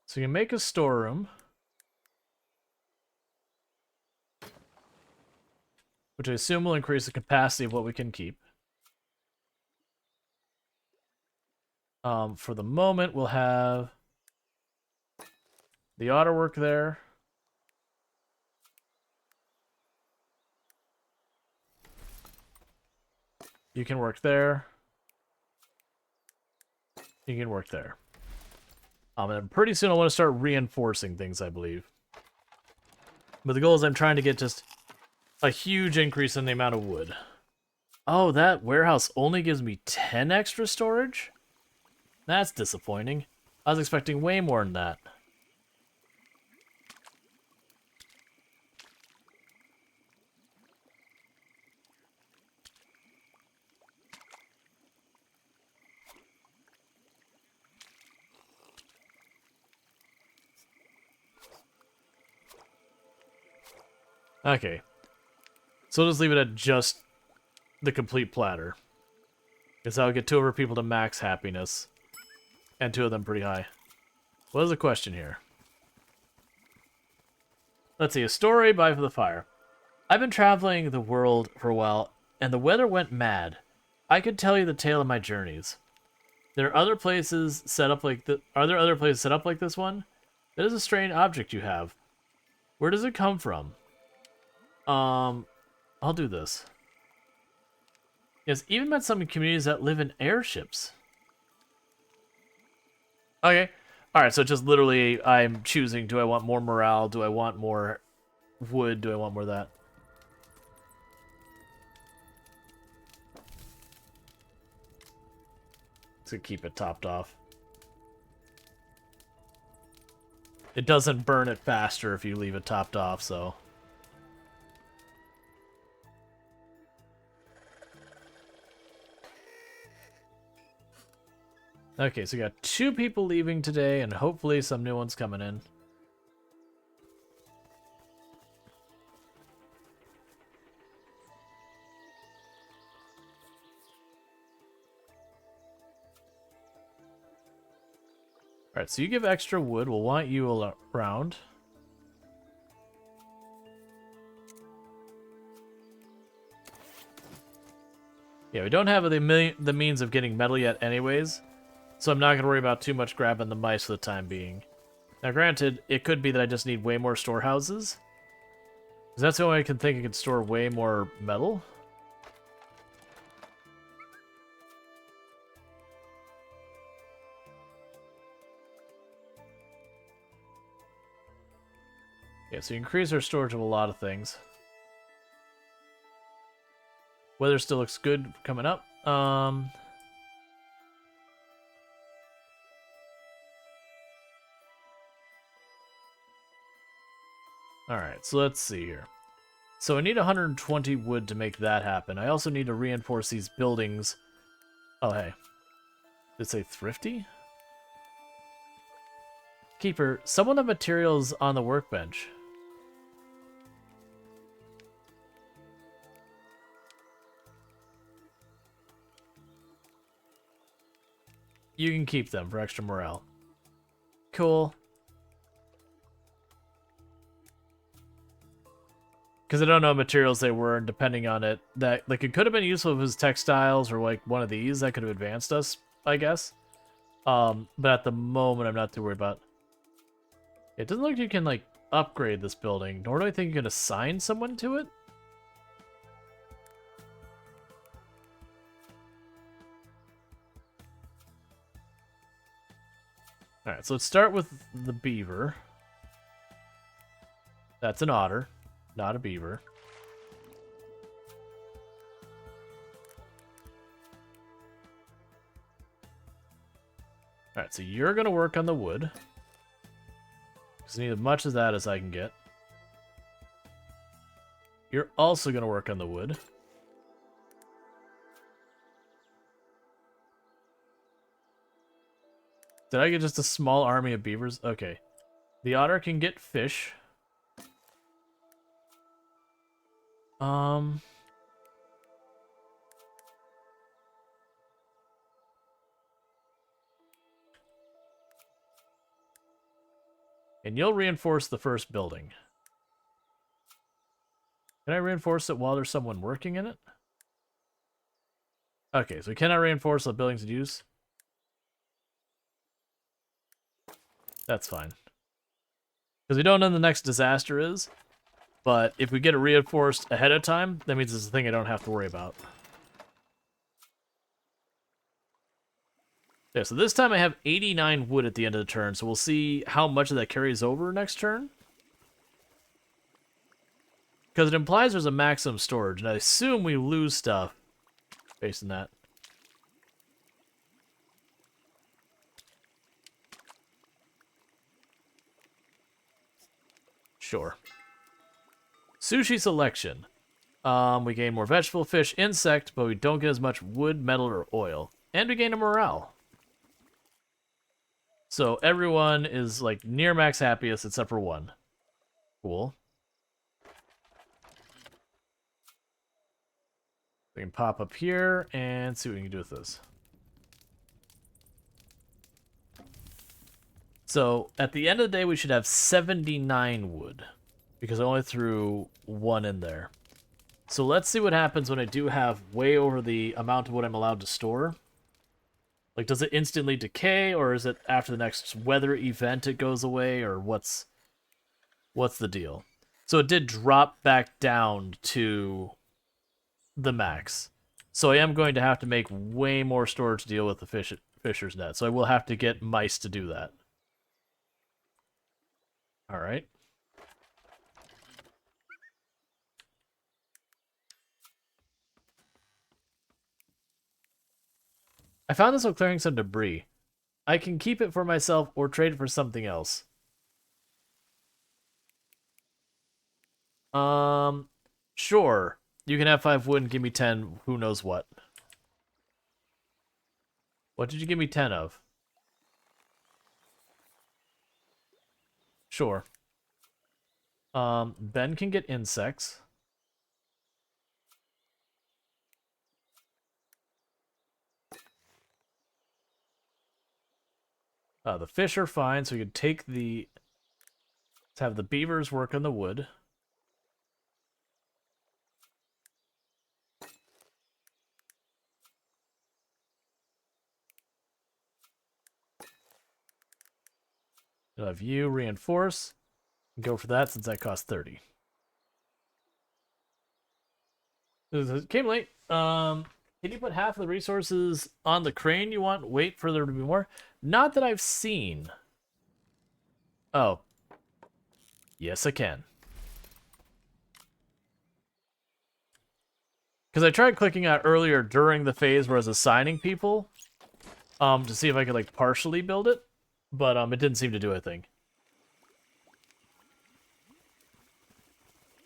So you can make a storeroom, which I assume will increase the capacity of what we can keep. For the moment, we'll have the auto work there. You can work there. You can work there. And pretty soon I want to start reinforcing things, I believe. But the goal is I'm trying to get just a huge increase in the amount of wood. Oh, that warehouse only gives me 10 extra storage? That's disappointing. I was expecting way more than that. Okay. So we'll just leave it at just the complete platter. Because that'll get 2 of our people to max happiness. And 2 of them pretty high. What is the question here? Let's see, a story by the fire. I've been traveling the world for a while, and the weather went mad. I could tell you the tale of my journeys. There are other places set up like Are there other places set up like this one? That is a strange object you have. Where does it come from? I'll do this. Yes, even met some communities that live in airships. Okay. Alright, so just literally I'm choosing, do I want more morale? Do I want more wood? Do I want more of that? To keep it topped off. It doesn't burn it faster if you leave it topped off, so... Okay, so we got 2 people leaving today, and hopefully some new ones coming in. Alright, so you give extra wood. We'll want you around. Yeah, we don't have the means of getting metal yet anyways. So I'm not going to worry about too much grabbing the mice for the time being. Now, granted, it could be that I just need way more storehouses. Because that's the only way I can think I could store way more metal. Yeah, so you increase our storage of a lot of things. Weather still looks good coming up. Alright, so let's see here. So I need 120 wood to make that happen. I also need to reinforce these buildings. Oh, hey. Did it say thrifty? Keeper, someone have materials on the workbench. You can keep them for extra morale. Cool. Because I don't know what materials they were, and depending on it, that like it could have been useful if it was textiles or like one of these that could have advanced us, I guess. But at the moment, I'm not too worried about. It doesn't look like you can like upgrade this building, nor do I think you can assign someone to it. All right, so let's start with the beaver. That's an otter, not a beaver. All right, so you're gonna work on the wood. Because I need as much of that as I can get. You're also gonna work on the wood. Did I get just a small army of beavers? Okay. The otter can get fish. And you'll reinforce the first building. Can I reinforce it while there's someone working in it? Okay, so we cannot reinforce the buildings in use. That's fine. Because we don't know when the next disaster is. But if we get it reinforced ahead of time, that means it's a thing I don't have to worry about. Yeah, so this time I have 89 wood at the end of the turn, so we'll see how much of that carries over next turn. Because it implies there's a maximum storage, and I assume we lose stuff based on that. Sure. Sushi selection. We gain more vegetable, fish, insect, but we don't get as much wood, metal, or oil. And we gain a morale. So everyone is like near max happiest except for one. Cool. We can pop up here and see what we can do with this. So at the end of the day, we should have 79 wood because I only threw one in there. So let's see what happens when I do have way over the amount of what I'm allowed to store. Like, does it instantly decay, or is it after the next weather event it goes away, or what's the deal? So it did drop back down to the max. So I am going to have to make way more storage to deal with the fisher's net. So I will have to get mice to do that. All right. I found this while clearing some debris. I can keep it for myself or trade it for something else. Sure. You can have 5 wood and give me 10 who knows what. What did you give me 10 of? Sure. Ben can get insects. The fish are fine, so we could take the... Let's have the beavers work on the wood. You'll have you reinforce. Go for that since that costs 30. It came late. Can you put half of the resources on the crane you want? Wait for there to be more? Not that I've seen. Oh. Yes, I can. Because I tried clicking out earlier during the phase where I was assigning people to see if I could, like, partially build it. But it didn't seem to do a thing.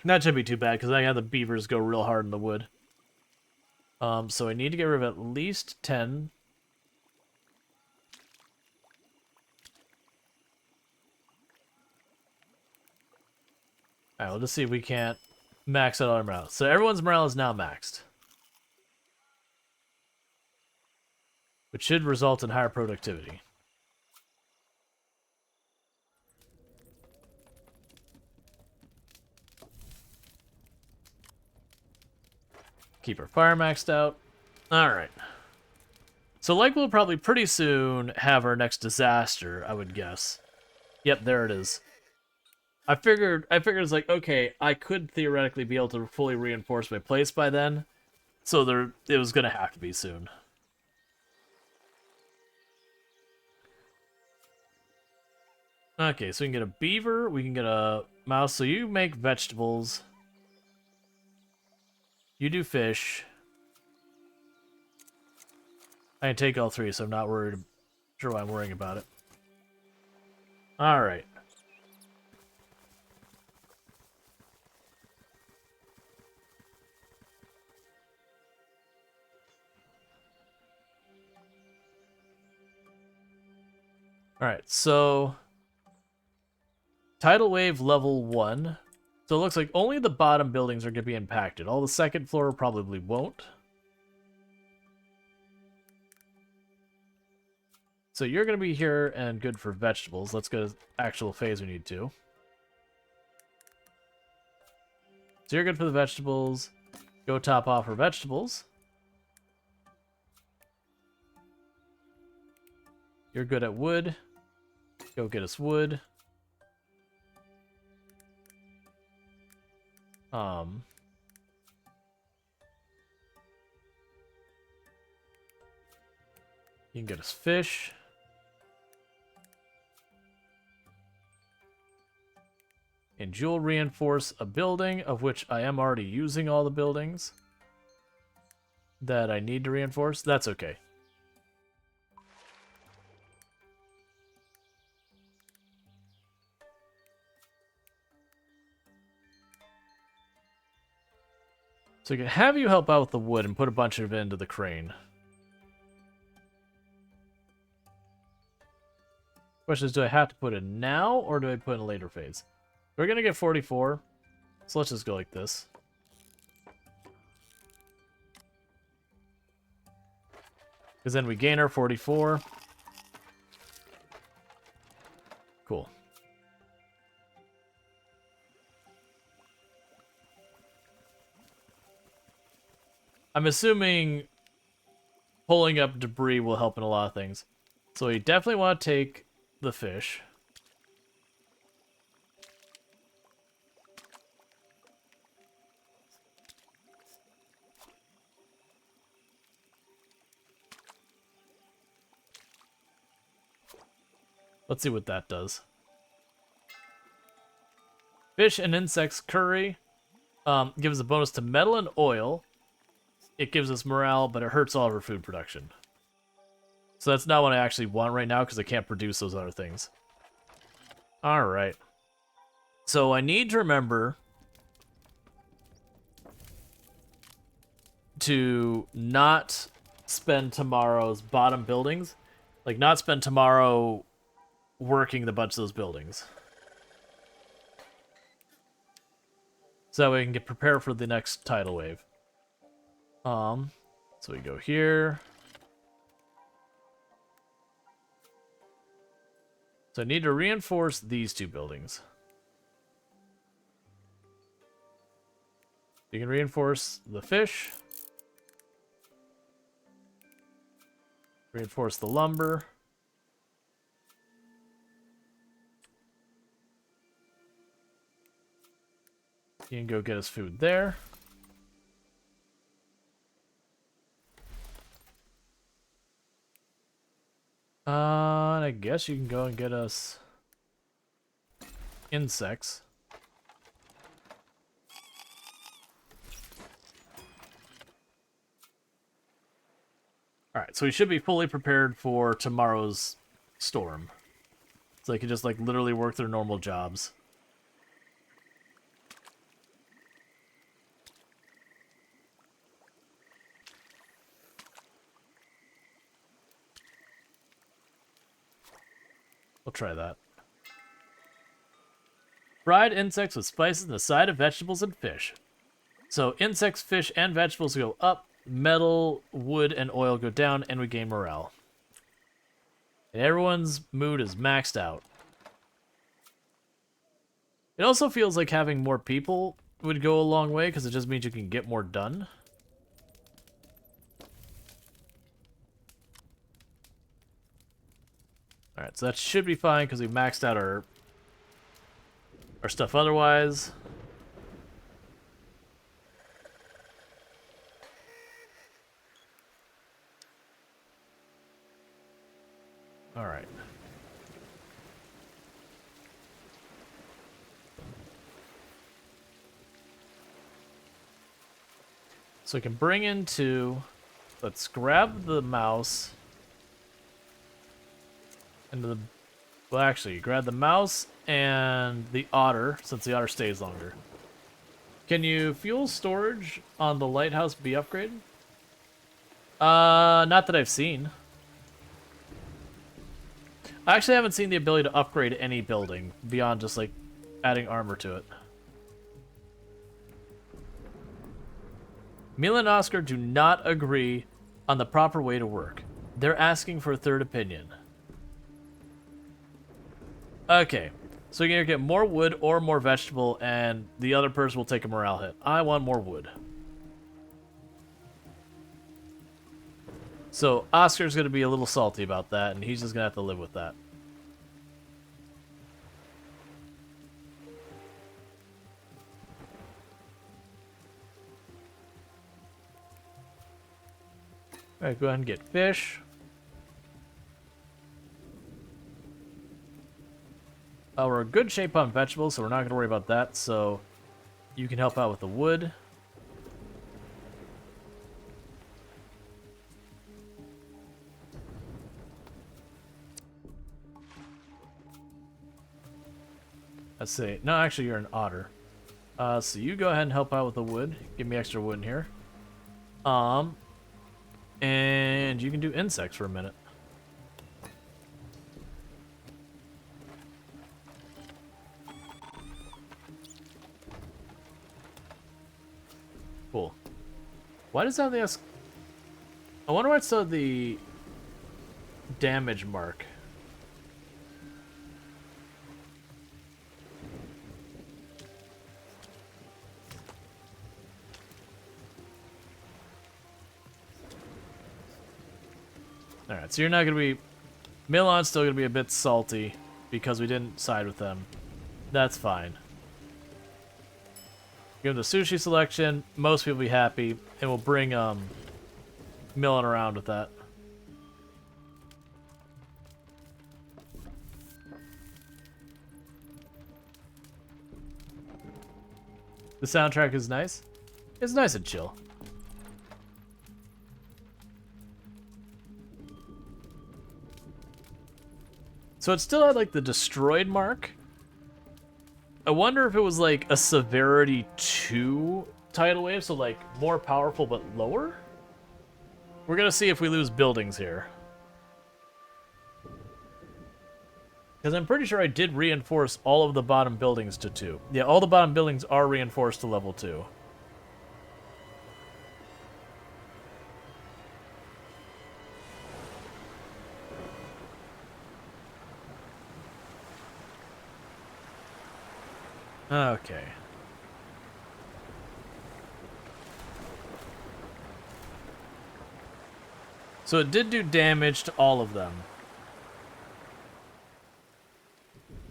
That shouldn't be too bad, because I had the beavers go real hard in the wood. So I need to get rid of at least 10. Alright, we'll just see if we can't max out our morale. So everyone's morale is now maxed. Which should result in higher productivity. Keep our fire maxed out. Alright. So like we'll probably pretty soon have our next disaster, I would guess. Yep, there it is. I figured it's like, okay, I could theoretically be able to fully reinforce my place by then. So it was gonna have to be soon. Okay, so we can get a beaver, we can get a mouse. So you make vegetables. You do fish. I can take all three, so I'm not sure why I'm worrying about it. Alright. Alright, so tidal wave level 1. So it looks like only the bottom buildings are going to be impacted. All the second floor probably won't. So you're going to be here and good for vegetables. Let's go to actual phase we need to. So you're good for the vegetables. Go top off for vegetables. You're good at wood. Go get us wood. You can get us fish. And you'll reinforce a building, of which I am already using all the buildings that I need to reinforce. That's okay. So I can have you help out with the wood and put a bunch of it into the crane. Question is, do I have to put it now, or do I put it in a later phase? We're going to get 44, so let's just go like this. Because then we gain our 44. Cool. I'm assuming pulling up debris will help in a lot of things. So we definitely want to take the fish. Let's see what that does. Fish and insects curry gives a bonus to metal and oil. It gives us morale, but it hurts all of our food production. So that's not what I actually want right now, because I can't produce those other things. Alright. So I need to remember to not spend tomorrow's bottom buildings. Like, not spend tomorrow working the bunch of those buildings. So that way we can get prepared for the next tidal wave. So we go here. So I need to reinforce these two buildings. You can reinforce the fish. Reinforce the lumber. You can go get us food there. And I guess you can go and get us insects. Alright, so we should be fully prepared for tomorrow's storm. So they can just, like, literally work their normal jobs. We'll try that. Fried insects with spices and a side of vegetables and fish. So insects, fish, and vegetables go up. Metal, wood, and oil go down, and we gain morale. And everyone's mood is maxed out. It also feels like having more people would go a long way, because it just means you can get more done. Alright, so that should be fine, because we maxed out our stuff otherwise. Alright. So we can bring in two. Let's grab the mouse. Into the... Well, actually, grab the mouse and the otter, since the otter stays longer. Can you fuel storage on the lighthouse be upgraded? Not that I've seen. I actually haven't seen the ability to upgrade any building beyond just, like, adding armor to it. Mila and Oscar do not agree on the proper way to work. They're asking for a third opinion. Okay, so you can either get more wood or more vegetable, and the other person will take a morale hit. I want more wood. So Oscar's going to be a little salty about that, and he's just going to have to live with that. Alright, go ahead and get fish. We're in good shape on vegetables, so we're not going to worry about that. So you can help out with the wood. Let's see. No, actually, you're an otter. So you go ahead and help out with the wood. Give me extra wood in here. And you can do insects for a minute. Cool. Why does that have the... I wonder why it saw the damage mark. Alright, so you're not going to be... Milan's still going to be a bit salty because we didn't side with them. That's fine. Give them the sushi selection. Most people will be happy, and we'll bring Milan around with that. The soundtrack is nice. It's nice and chill. So it still had, like, the destroyed mark. I wonder if it was, like, a severity 2 tidal wave, so, like, more powerful but lower? We're gonna see if we lose buildings here. Because I'm pretty sure I did reinforce all of the bottom buildings to 2. Yeah, all the bottom buildings are reinforced to level 2. Okay. So it did do damage to all of them.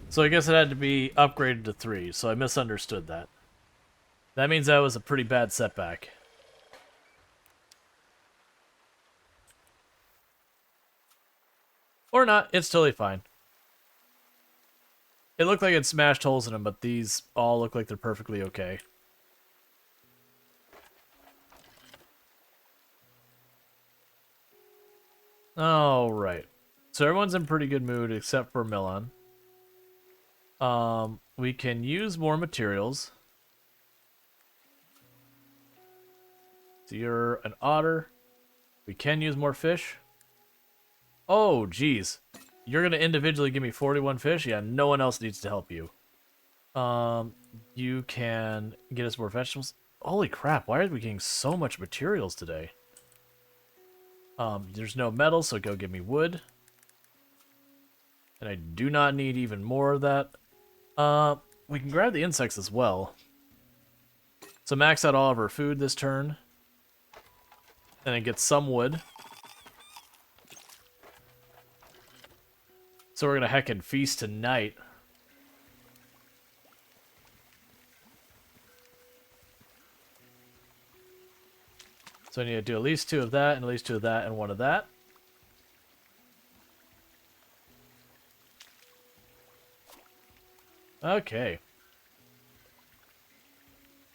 So I guess it had to be upgraded to 3, so I misunderstood that. That means that was a pretty bad setback. Or not, it's totally fine. It looked like it smashed holes in them, but these all look like they're perfectly okay. Alright. So everyone's in pretty good mood except for Milan. We can use more materials. So you're an otter. We can use more fish. Oh, geez. You're going to individually give me 41 fish? Yeah, no one else needs to help you. You can get us more vegetables. Holy crap, why are we getting so much materials today? There's no metal, so go give me wood. And I do not need even more of that. We can grab the insects as well. So max out all of our food this turn. And then get some wood. So we're gonna heckin' feast tonight. So I need to do at least 2 of that, and at least 2 of that, and 1 of that. Okay.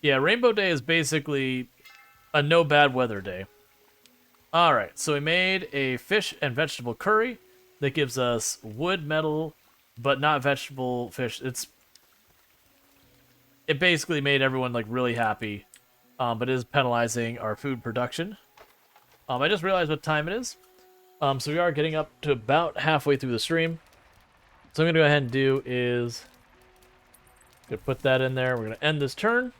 Yeah, Rainbow Day is basically a no bad weather day. Alright, so we made a fish and vegetable curry that gives us wood, metal, but not vegetable fish. It basically made everyone like really happy, but is penalizing our food production. I just realized what time it is. So we are getting up to about halfway through the stream. So I'm gonna go ahead and do is gonna put that in there. We're gonna end this turn.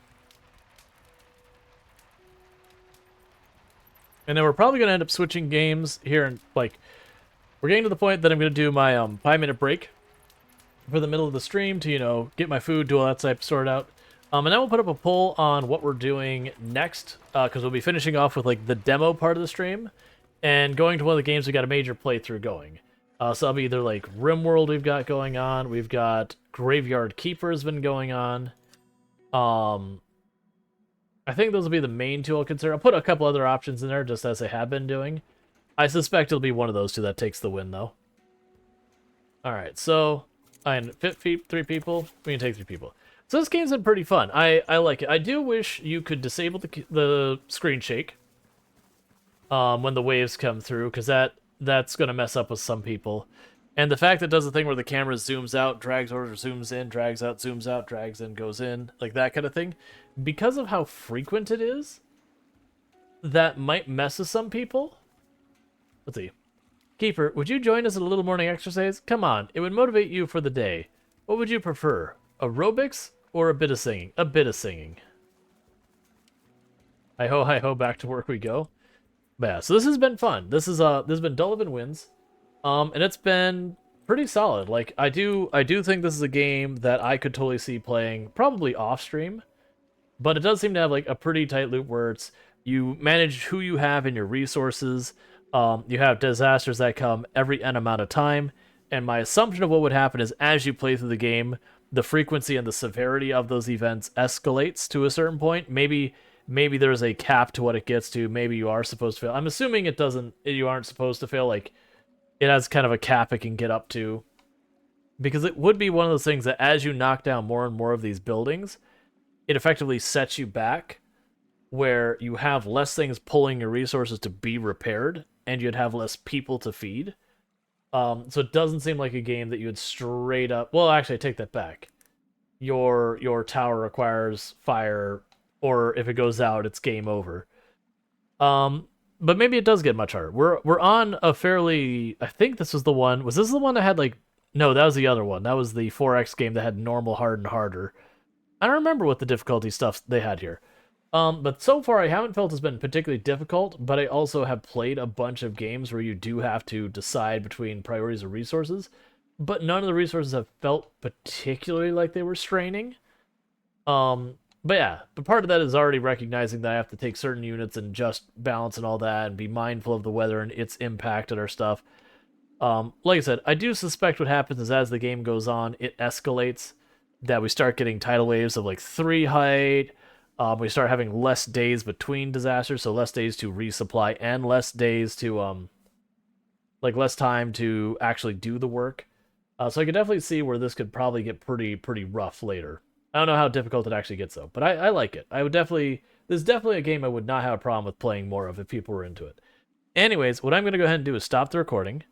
And then we're probably going to end up switching games here. And like, we're getting to the point that I'm going to do my 5-minute break for the middle of the stream to, you know, get my food, do all that type, sort out. And then we'll put up a poll on what we're doing next, because we'll be finishing off with like the demo part of the stream and going to one of the games we got a major playthrough going. So that'll be either like RimWorld we've got going on, we've got Graveyard Keeper has been going on. I think those will be the main 2 I'll consider. I'll put a couple other options in there, just as they have been doing. I suspect it'll be one of those 2 that takes the win, though. Alright, so I fit 3 people. We can take 3 people. So this game's been pretty fun. I like it. I do wish you could disable the screen shake when the waves come through, because that's going to mess up with some people. And the fact that it does the thing where the camera zooms out, drags over, zooms in, drags out, zooms out, drags in, goes in, like that kind of thing. Because of how frequent it is, that might mess with some people. Let's see. Keeper, would you join us in a little morning exercise? Come on, it would motivate you for the day. What would you prefer? Aerobics or a bit of singing? A bit of singing. Hi ho, back to work we go. But yeah, so this has been fun. This has been Diluvian Winds. And it's been pretty solid. Like I do think this is a game that I could totally see playing probably off stream. But it does seem to have like a pretty tight loop where it's you manage who you have in your resources. You have disasters that come every N amount of time. And my assumption of what would happen is as you play through the game, the frequency and the severity of those events escalates to a certain point. Maybe there's a cap to what it gets to. Maybe you are supposed to fail. I'm assuming you aren't supposed to fail. Like it has kind of a cap it can get up to. Because it would be one of those things that as you knock down more and more of these buildings, it effectively sets you back where you have less things pulling your resources to be repaired, and you'd have less people to feed. So it doesn't seem like a game that you would straight up... Well, actually, I take that back. Your tower requires fire, or if it goes out, it's game over. But maybe it does get much harder. We're on a fairly... I think this was the one... Was this the one that had, like... No, that was the other one. That was the 4X game that had normal, hard, and harder. I don't remember what the difficulty stuff they had here. But so far I haven't felt it's been particularly difficult, but I also have played a bunch of games where you do have to decide between priorities of resources, but none of the resources have felt particularly like they were straining. But yeah, but part of that is already recognizing that I have to take certain units and just balance and all that, and be mindful of the weather and its impact on our stuff. Like I said, I do suspect what happens is as the game goes on, it escalates, that we start getting tidal waves of like 3 height, We start having less days between disasters, so less days to resupply and less days to like less time to actually do the work. So I could definitely see where this could probably get pretty rough later. I don't know how difficult it actually gets though, but I like it. I would definitely This is definitely a game I would not have a problem with playing more of if people were into it. Anyways, what I'm gonna go ahead and do is stop the recording.